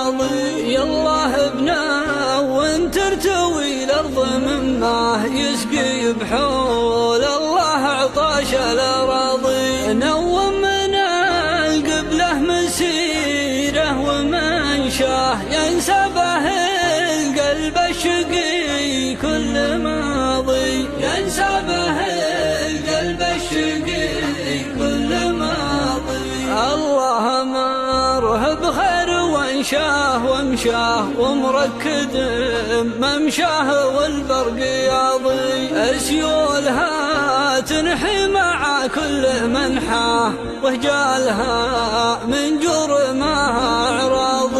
راضي. يالله ابنا وانت ترتوي الارض مما يسقي بحول الله عطاش الاراضي. نوم من القبله مسيره ومنشاه ينسى به القلب الشقي كل ماضي. ينسى به القلب الشقي كل ماضي. الله مره بخير وانشاه ومشاه ومركد ممشاه والبرق ياضي. اسيولها تنحي مع كل منحاه وهجالها من جرمها عراضي.